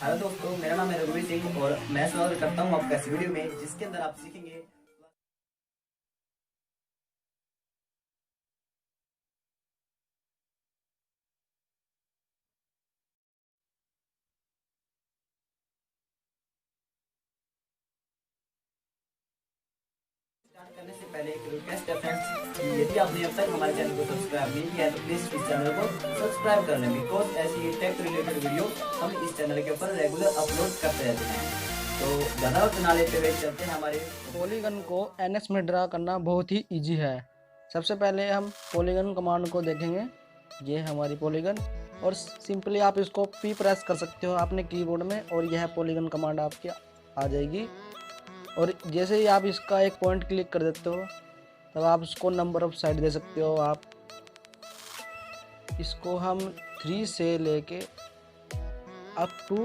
Hello दोस्तों, मेरा नाम है रघुवीर सिंह और मैं स्वागत करता हूँ आपका इस वीडियो में जिसके अंदर आप सीखेंगे। स्टार्ट करने से पहले एक रिक्वेस्ट है फ्रेंड्स कि यदि आपने अब तक हमारे चैनल को सब्सक्राइब नहीं किया है तो प्लीज इस चैनल को सब्सक्राइब कर लें, बिकॉज ऐसी टेक रिलेटेड वीडियो हम इस चैनल के ऊपर रेगुलर अपलोड करते रहते हैं। तो ज़्यादा वक्त ना लेते हुए चलते हैं हमारे पॉलीगन को एनएक्स में ड्रा करना बहुत ही इजी है। सबसे पहले हम पॉलीगन कमांड को देखेंगे। ये है हमारी पॉलीगन और सिंपली आप इसको पी प्रेस कर सकते हो अपने कीबोर्ड में और यह पॉलीगन कमांड आपकी आ जाएगी। और जैसे ही आप इसका एक पॉइंट क्लिक कर देते हो तब आप इसको नंबर ऑफ साइड दे सकते हो। आप इसको हम 3 से लेके अप टू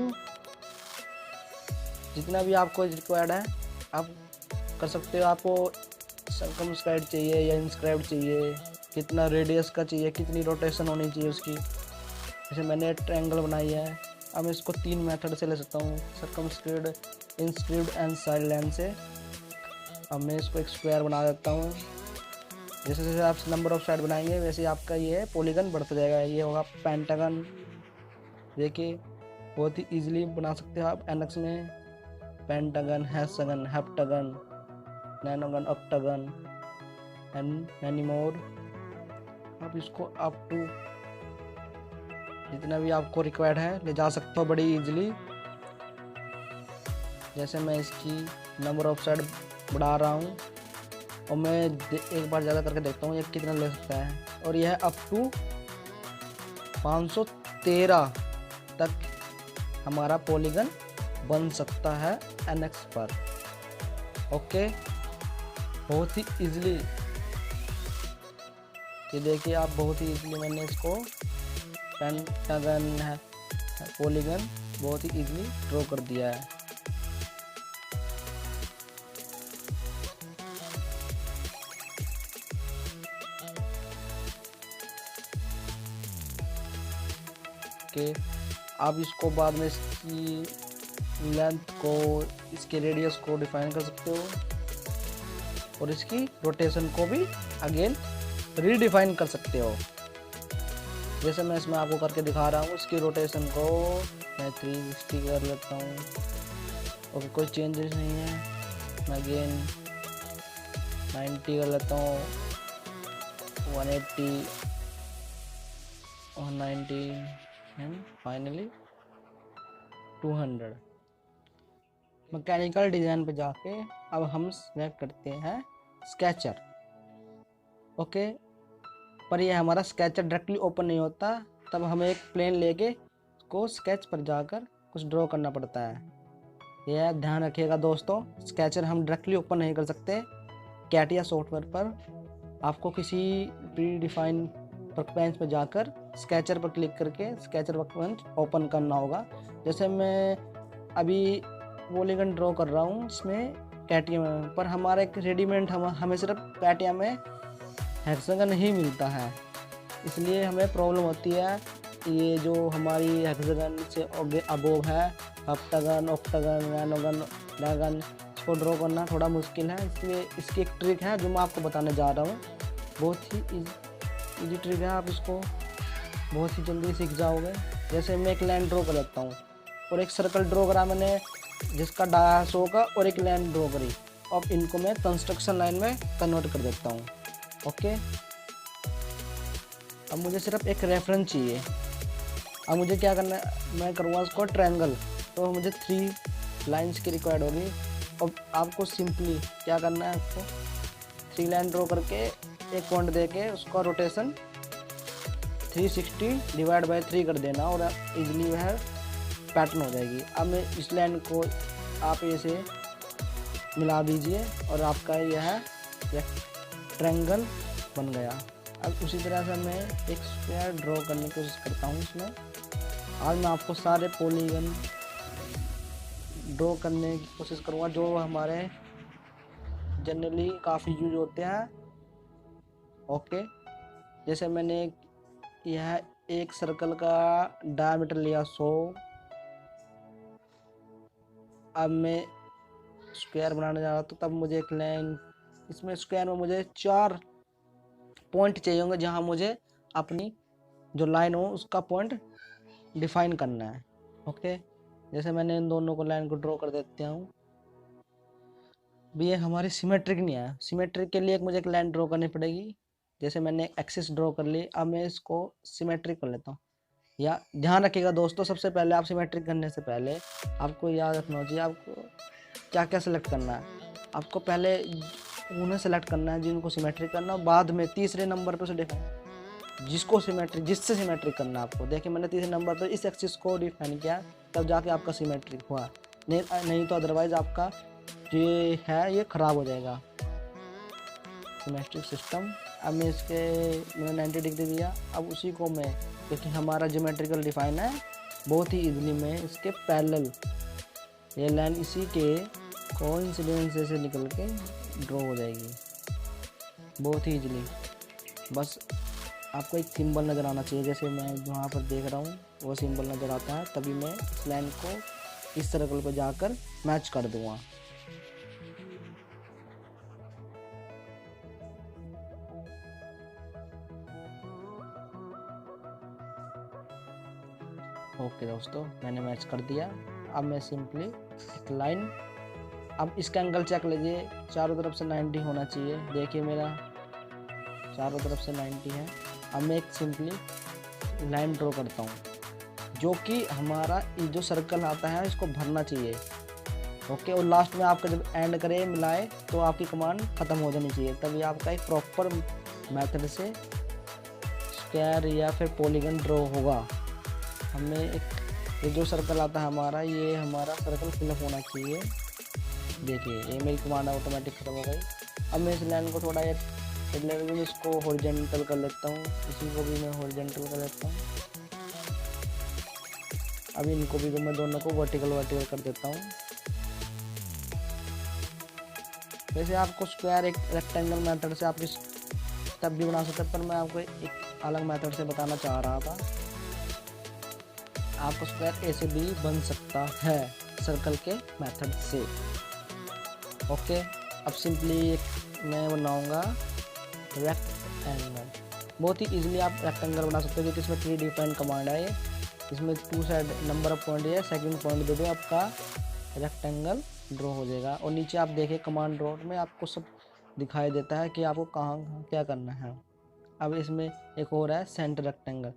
जितना भी आपको रिक्वायर्ड है आप कर सकते हो। आपको सर्कमस्क्राइब चाहिए या इंस्क्राइब चाहिए, कितना रेडियस का चाहिए, कितनी रोटेशन होनी चाहिए उसकी। जैसे मैंने ट्रायंगल बनाई है, अब मैं इसको 3 मेथड से ले सकता हूँ, circumscribe, inscribe and side line से। अब मैं इसको एक स्क्वायर बना देता हूँ। जैसे जैसे आप नंबर ऑफ साइड बनाएंगे वैसे आपका ये पॉलीगन बढ़ता जाएगा। ये होगा पेंटागन। देखिए बहुत ही ईजिली बना सकते हो आप एनएक्स में। Pentagon, hexagon, heptagon, nonagon, octagon and many more. आप इसको अप टू जितना भी आपको रिक्वायर्ड है ले जा सकते हो बड़ी इजीली। जैसे मैं इसकी नंबर ऑफ साइड बढ़ा रहा हूँ और मैं एक बार ज़्यादा करके देखता हूँ ये कितना ले सकता है। और यह अप टू 513 तक हमारा पॉलीगन बन सकता है एनएक्स पर। ओके, बहुत ही इजीली। ये देखिए आप, बहुत ही इजीली मैंने इसको पेंटागन है पॉलीगन बहुत ही इजीली ड्रॉ कर दिया है। ओके, आप इसको बाद में इसकी लेंथ को, इसके रेडियस को डिफाइन कर सकते हो और इसकी रोटेशन को भी अगेन रीडिफाइन कर सकते हो। जैसे मैं इसमें आपको करके दिखा रहा हूँ, इसकी रोटेशन को मैं 360 कर लेता हूँ। ओके, कोई चेंजेस नहीं है। मैं अगेन 90 कर लेता हूँ, 180, 190 एंड फाइनली 200। मैकेनिकल डिज़ाइन पे जाके अब हम सेलेक्ट करते हैं स्केचर। ओके, पर ये हमारा स्केचर डायरेक्टली ओपन नहीं होता, तब हमें एक प्लेन लेके उसको स्केच पर जाकर कुछ ड्रॉ करना पड़ता है। यह ध्यान रखिएगा दोस्तों, स्केचर हम डायरेक्टली ओपन नहीं कर सकते। कैटिया सॉफ्टवेयर पर आपको किसी प्री डिफाइन वर्कबेंच पर जाकर स्केचर पर क्लिक करके स्केचर वर्कबेंच ओपन करना होगा। जैसे मैं अभी पॉलीगन ड्रॉ कर रहा हूँ इसमें कैटिया में, पर हमारा एक रेडीमेड हमें सिर्फ कैटिया में हेक्सागन ही मिलता है, इसलिए हमें प्रॉब्लम होती है। ये जो हमारी हेक्सागन से अबोव है, हेप्टागन, ऑक्टागन, नैनोगन, डायगन, इसको ड्रॉ करना थोड़ा मुश्किल है। इसलिए इसकी एक ट्रिक है जो मैं आपको बताने जा रहा हूँ। बहुत ही इजी ट्रिक है, आप इसको बहुत ही जल्दी सीख जाओगे। जैसे मैं एक लाइन ड्रॉ कर लेता हूँ और एक सर्कल ड्रॉ करा मैंने जिसका डाया 100 का, और एक लाइन ड्रॉ करी। अब इनको मैं कंस्ट्रक्शन लाइन में कन्वर्ट कर देता हूँ। ओके, अब मुझे सिर्फ एक रेफरेंस चाहिए। अब मुझे क्या करना है, मैं करूँगा इसको ट्रायंगल, तो मुझे 3 लाइंस की रिक्वायर्ड होगी। अब आपको सिंपली क्या करना है, आपको 3 लाइन ड्रॉ करके एक पॉइंट दे के उसका रोटेशन 360 डिवाइड बाई 3 कर देना और इजीली वह पैटर्न हो जाएगी। अब मैं इस लाइन को आप ऐसे मिला दीजिए और आपका यह ट्रायंगल बन गया। अब उसी तरह से मैं एक स्क्वायर ड्रॉ करने की कोशिश करता हूँ इसमें। आज मैं आपको सारे पॉलीगन ड्रॉ करने की कोशिश करूँगा जो हमारे जनरली काफ़ी यूज होते हैं। ओके, जैसे मैंने यह एक सर्कल का डायमीटर लिया 100, अब मैं स्क्वायर बनाने जा रहा था, तब मुझे एक लाइन, इसमें स्क्वायर में मुझे 4 पॉइंट चाहिए होंगे जहाँ मुझे अपनी जो लाइन हो उसका पॉइंट डिफाइन करना है। ओके, जैसे मैंने इन दोनों को लाइन को ड्रॉ कर देता हूँ। भी ये हमारी सिमेट्रिक नहीं है, सिमेट्रिक के लिए मुझे एक लाइन ड्रॉ करनी पड़ेगी। जैसे मैंने एक्सिस ड्रॉ कर ली, अब मैं इसको सिमेट्रिक कर लेता हूँ। या ध्यान रखिएगा दोस्तों, सबसे पहले आप सिमेट्रिक करने से पहले आपको याद रखना चाहिए आपको क्या क्या सेलेक्ट करना है। आपको पहले उन्हें सेलेक्ट करना है जिनको सिमेट्रिक करना है, बाद में तीसरे नंबर पर उसे डिफाइन जिसको सिमेट्रिक जिससे सिमेट्रिक करना है आपको। देखिए मैंने तीसरे नंबर पर इस एक्सिस को डिफाइन किया, तब जाके आपका सिमेट्रिक हुआ, नहीं तो अदरवाइज आपका जो ये है ये ख़राब हो जाएगा सिमेट्रिक सिस्टम। अब मैं मैंने 90 डिग्री दिया। अब उसी को मैं, क्योंकि हमारा ज्योमेट्रिकल डिफाइन है, बहुत ही इजीली मैं इसके पैरेलल ये लाइन इसी के कोइंसिडेंस से निकल के ड्रॉ हो जाएगी बहुत ही इजीली। बस आपको एक सिंबल नज़र आना चाहिए, जैसे मैं वहाँ पर देख रहा हूँ वो सिंबल नज़र आता है, तभी मैं इस लाइन को इस सर्कल पर जाकर मैच कर दूँगा। ओके दोस्तों, मैंने मैच कर दिया। अब मैं सिंपली एक लाइन, अब इसका एंगल चेक लीजिए, चारों तरफ से 90 होना चाहिए। देखिए मेरा चारों तरफ से 90 है। अब मैं एक सिंपली लाइन ड्रॉ करता हूँ जो कि हमारा ये जो सर्कल आता है इसको भरना चाहिए। ओके, और लास्ट में आपका जब एंड करे मिलाए तो आपकी कमांड ख़त्म हो जानी चाहिए, तभी आपका एक प्रॉपर मेथड से स्क्वायर या फिर पॉलीगन ड्रॉ होगा। हमें एक ये जो सर्कल आता है हमारा, ये हमारा सर्कल फिलअप होना चाहिए। देखिए ये मेरी कमांड ऑटोमेटिक ख़त्म हो गई। अब मैं इस लाइन को थोड़ा एक लेवल में इसको हॉरिजॉन्टल कर लेता हूँ, इसी को भी मैं हॉरिजॉन्टल कर लेता हूँ। अब इनको भी मैं दोनों को वर्टिकल कर देता हूँ। वैसे आपको स्क्वायर एक रेक्टेंगल मेथड से आप इस तब भी बना सकते हैं, पर मैं आपको एक अलग मेथड से बताना चाह रहा था। आपको स्क्वायर ऐसे भी बन सकता है सर्कल के मेथड से। ओके, अब सिंपली एक मैं बनाऊंगा रेक्टेंगल। बहुत ही इजीली आप रेक्टेंगल बना सकते हो, क्योंकि इसमें 3 डिफरेंट कमांड है। इसमें 2 साइड नंबर ऑफ पॉइंट है, सेकंड पॉइंट दे दो, आपका रेक्टेंगल ड्रॉ हो जाएगा। और नीचे आप देखिए कमांड ड्रॉ में आपको सब दिखाई देता है कि आपको कहाँ क्या करना है। अब इसमें एक और है सेंटर रेक्टेंगल।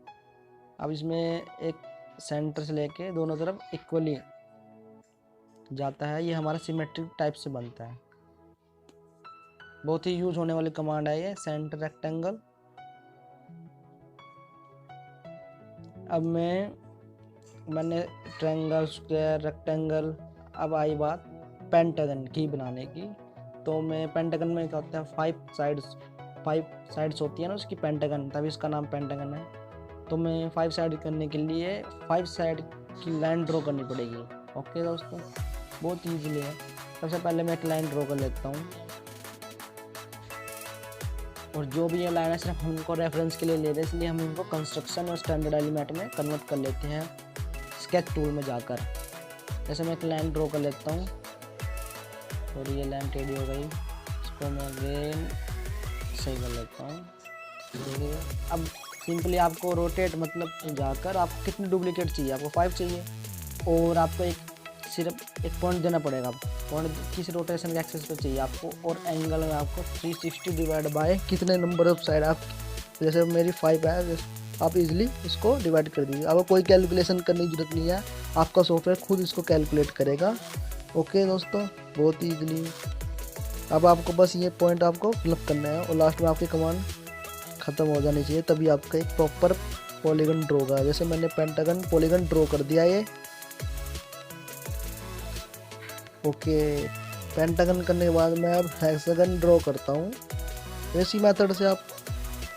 अब इसमें एक सेंटर से लेके दोनों तरफ इक्वली जाता है, ये हमारा सिमेट्रिक टाइप से बनता है। बहुत ही यूज होने वाली कमांड है ये सेंटर रेक्टेंगल। अब मैंने ट्रायंगल, स्क्वायर, रेक्टेंगल, अब आई बात पेंटागन की बनाने की। तो मैं पेंटागन में क्या होता है 5 साइड्स होती है ना उसकी पेंटागन, तभी इसका नाम पेंटागन है। तो मैं 5 साइड करने के लिए 5 साइड की लाइन ड्रॉ करनी पड़ेगी। ओके दोस्तों, बहुत ईजीली है। सबसे पहले मैं एक लाइन ड्रॉ कर लेता हूँ, और जो भी ये लाइन है सिर्फ हम इनको रेफरेंस के लिए ले रहे हैं, इसलिए हम इनको कंस्ट्रक्शन और स्टैंडर्ड एलिमेंट में कन्वर्ट कर लेते हैं स्केच टूल में जाकर। जैसे मैं एक लाइन ड्रॉ कर लेता हूँ, और ये लाइन टेढ़ी हो गई, इसको मैं अगेन सही कर लेता हूँ। देखिए अब सिंपली आपको रोटेट मतलब जाकर आपको कितने डुप्लीकेट चाहिए, आपको 5 चाहिए, और आपको सिर्फ एक पॉइंट देना पड़ेगा। पॉइंट किस रोटेशन के एक्सेस पे चाहिए आपको, और एंगल में आपको 360 डिवाइड बाय कितने नंबर ऑफ साइड आप, जैसे मेरी 5 है, आप इजीली इसको डिवाइड कर दीजिए। आपको कोई कैलकुलेशन करने की जरूरत नहीं है, आपका सॉफ्टवेयर खुद इसको कैलकुलेट करेगा। ओके दोस्तों, बहुत ही इजीली। अब आपको बस ये पॉइंट आपको फिलअप करना है, और लास्ट में आपकी कमांड ख़त्म हो जानी चाहिए, तभी आपका एक प्रॉपर पॉलीगन ड्रॉ होगा। जैसे मैंने पेंटागन पॉलीगन ड्रॉ कर दिया ये। ओके, पेंटागन करने के बाद मैं अब हेक्सागन ड्रॉ करता हूँ। इसी मेथड से आप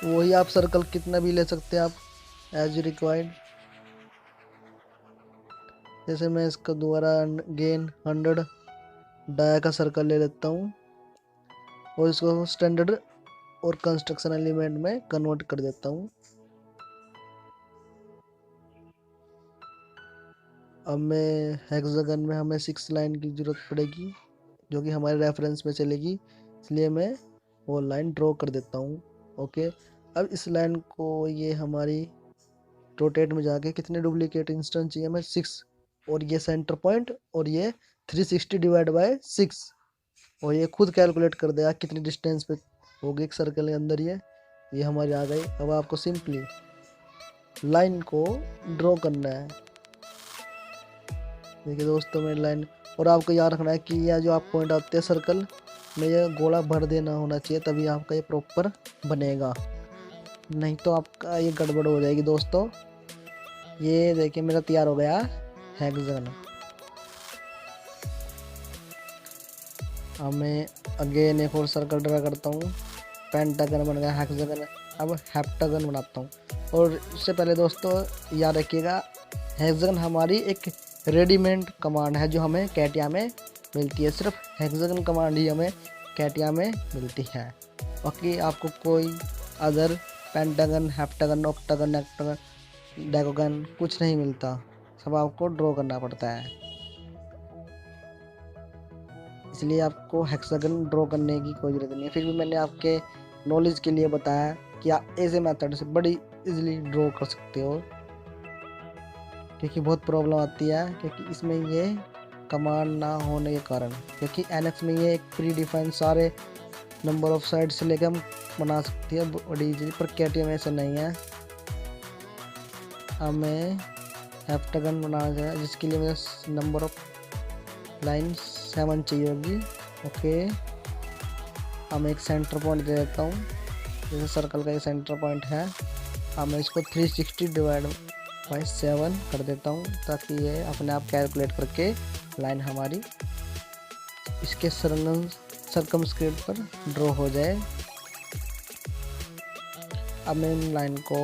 वही आप सर्कल कितना भी ले सकते हैं आप एज रिक्वायर्ड। जैसे मैं इसका दोबारा गेन 100 डाया का सर्कल ले लेता हूँ, और इसको स्टैंडर्ड और कंस्ट्रक्शन एलिमेंट में कन्वर्ट कर देता हूँ। अब मैं हेक्सागन में हमें 6 लाइन की ज़रूरत पड़ेगी, जो कि हमारे रेफरेंस में चलेगी, इसलिए मैं वो लाइन ड्रॉ कर देता हूँ। ओके, अब इस लाइन को ये हमारी रोटेट में जाके कितने डुप्लीकेट इंस्टेंस चाहिए हमें 6, और ये सेंटर पॉइंट, और ये 360 डिवाइड बाय 6, और ये खुद कैलकुलेट कर देगा कितनी डिस्टेंस पे होगी एक सर्कल के अंदर। ये हमारी आ गई। अब आपको सिंपली लाइन को ड्रॉ करना है। देखिए दोस्तों मेरी लाइन, और आपको याद रखना है कि यह जो आप पॉइंट आते हैं सर्कल में, ये गोला भर देना होना चाहिए, तभी आपका ये प्रॉपर बनेगा, नहीं तो आपका ये गड़बड़ हो जाएगी दोस्तों। ये देखिए मेरा तैयार हो गया हेक्सागन। अब मैं अगेन एक और सर्कल ड्रा करता हूँ। पेंटागन बन गया हेक्सागन। अब हेप्टागन बनाता हूँ। और उससे पहले दोस्तों याद रखिएगा, हेक्सागन हमारी एक रेडीमेड कमांड है जो हमें कैटिया में मिलती है। सिर्फ हेक्सागन कमांड ही हमें कैटिया में मिलती है। बाकी आपको कोई other pentagon, heptagon, octagon, octagon, decagon कुछ नहीं मिलता, सब आपको ड्रॉ करना पड़ता है। इसलिए आपको हेक्सागन ड्रॉ करने की कोई ज़रूरत नहीं है। फिर भी मैंने आपके नॉलेज के लिए बताया कि आप ऐसे मेथड से बड़ी इजीली ड्रॉ कर सकते हो, क्योंकि बहुत प्रॉब्लम आती है क्योंकि इसमें ये कमांड ना होने के कारण, क्योंकि एनएक्स में ये एक प्री डिफाइन सारे नंबर ऑफ साइड से लेकर हम बना सकते हैं बड़ी इजीली, पर कैटिया में ऐसा नहीं है। हमें हेप्टागन बनाना चाहिए, जिसके लिए मुझे नंबर ऑफ लाइन 7 चाहिए होगी। ओके, हम एक सेंटर पॉइंट दे देता हूँ, जैसे सर्कल का एक सेंटर पॉइंट है। अब मैं इसको 360 डिवाइड बाई 7 कर देता हूँ, ताकि ये अपने आप कैलकुलेट करके लाइन हमारी इसके सर्कमस्क्रिप्ट पर ड्रॉ हो जाए। अब मैं इन लाइन को,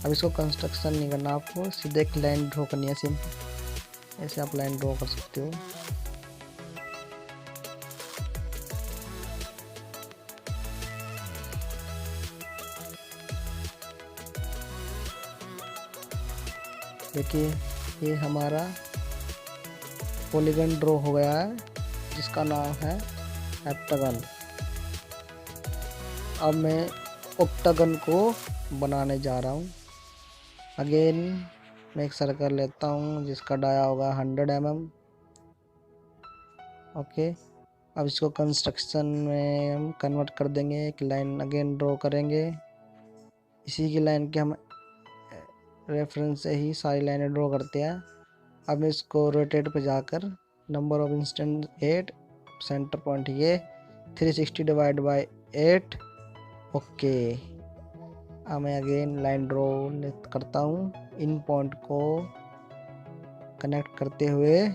अब इसको कंस्ट्रक्शन नहीं करना, आपको सीधे एक लाइन ड्रॉ करनी है सिंपल। ऐसे आप लाइन ड्रॉ कर सकते हो। देखिए ये हमारा पॉलीगन ड्रॉ हो गया है, जिसका नाम है हेप्टागन। अब मैं ऑक्टागन को बनाने जा रहा हूँ। अगेन मैं एक सर्कल लेता हूँ जिसका डाया होगा 100 mm। ओके, अब इसको कंस्ट्रक्शन में हम कन्वर्ट कर देंगे, एक लाइन अगेन ड्रॉ करेंगे। इसी की लाइन के हम रेफरेंस से ही सारी लाइनें ड्रॉ करते हैं। अब इसको रोटेट पे जाकर number of instance 8, centre point ये 360 डिवाइड बाय 8। ओके, अब मैं अगेन लाइन ड्रॉ करता हूँ, इन पॉइंट को कनेक्ट करते हुए।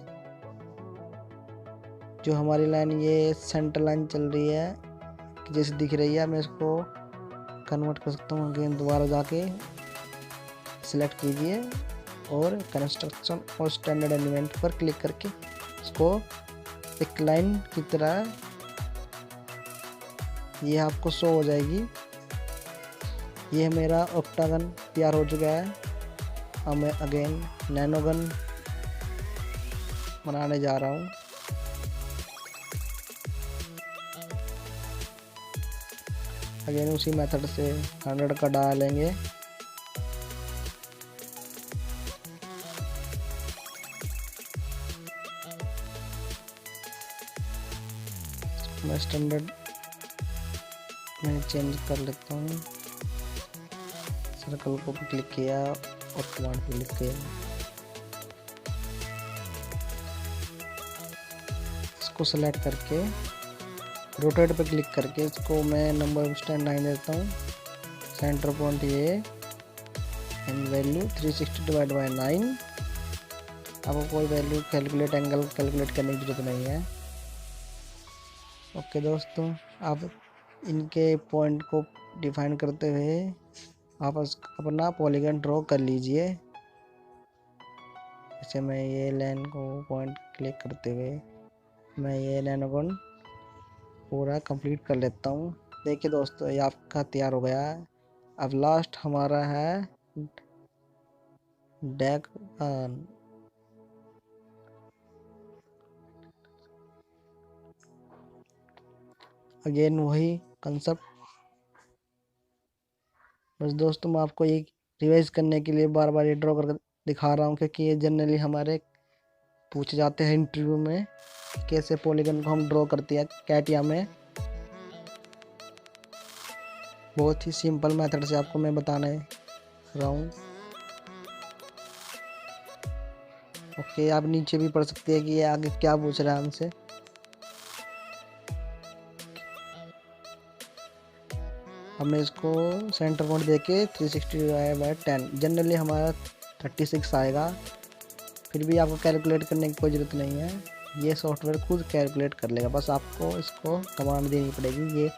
जो हमारी लाइन ये सेंटर लाइन चल रही है जैसे दिख रही है, मैं इसको कन्वर्ट कर सकता हूँ। अगेन दोबारा जाके सिलेक्ट कीजिए और कंस्ट्रक्शन और स्टैंडर्ड एलिमेंट पर क्लिक करके इसको एक लाइन की तरह ये आपको शो हो जाएगी। ये मेरा ऑक्टागन तैयार हो चुका है। अब मैं अगेन नैनोगन बनाने जा रहा हूँ। अगेन उसी मेथड से 100 का डालेंगे। मैं स्टैंडर्ड में चेंज कर लेता हूँ। सर्कल को भी क्लिक किया और कमांड पे क्लिक किया। इसको सेलेक्ट करके रोटेट पे क्लिक करके इसको मैं नंबर ऑफ स्टैंड 9 देता हूँ। सेंटर पॉइंट ये एंड वैल्यू 360 डिवाइड बाय 9। आपको कोई वैल्यू कैलकुलेट एंगल कैलकुलेट करने की जरूरत नहीं है। ओके दोस्तों, आप इनके पॉइंट को डिफाइन करते हुए आप अपना पॉलीगन ड्रॉ कर लीजिए। जैसे मैं ये लाइन को पॉइंट क्लिक करते हुए मैं ये लाइन को पूरा कंप्लीट कर लेता हूँ। देखिए दोस्तों, ये आपका तैयार हो गया है। अब लास्ट हमारा है डेकागन। अगेन वही कंसेप्ट। बस दोस्तों मैं आपको ये रिवाइज करने के लिए बार बार ये ड्रॉ करके दिखा रहा हूँ, क्योंकि ये जनरली हमारे पूछे जाते हैं इंटरव्यू में, कैसे पॉलीगन को हम ड्रॉ करते हैं कैटिया में। बहुत ही सिंपल मेथड से आपको मैं बताने रहा हूँ। ओके, आप नीचे भी पढ़ सकते हैं कि ये आगे क्या पूछ रहा है हमसे। हमने इसको सेंटर पॉइंट देके 360/10 जनरली हमारा 36 आएगा। फिर भी आपको कैलकुलेट करने की कोई ज़रूरत नहीं है, ये सॉफ्टवेयर खुद कैलकुलेट कर लेगा, बस आपको इसको कमांड देनी पड़ेगी। ये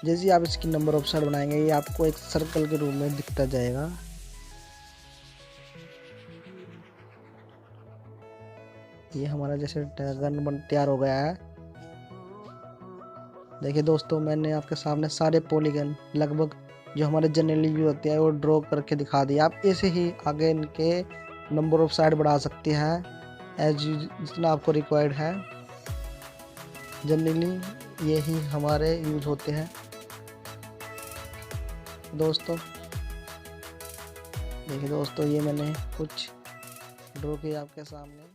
जैसे आप इसकी नंबर ऑफ साइड बनाएंगे, ये आपको एक सर्कल के रूप में दिखता जाएगा। ये हमारा जैसे ड्रैगन बन तैयार हो गया है। देखिए दोस्तों, मैंने आपके सामने सारे पॉलीगन लगभग जो हमारे जनरली यूज होते हैं वो ड्रॉ करके दिखा दिया। आप ऐसे ही आगे इनके नंबर ऑफ साइड बढ़ा सकते हैं एज जितना आपको रिक्वायर्ड है। जनरली यही हमारे यूज होते हैं दोस्तों। देखिए दोस्तों, ये मैंने कुछ ड्रॉ किया आपके सामने।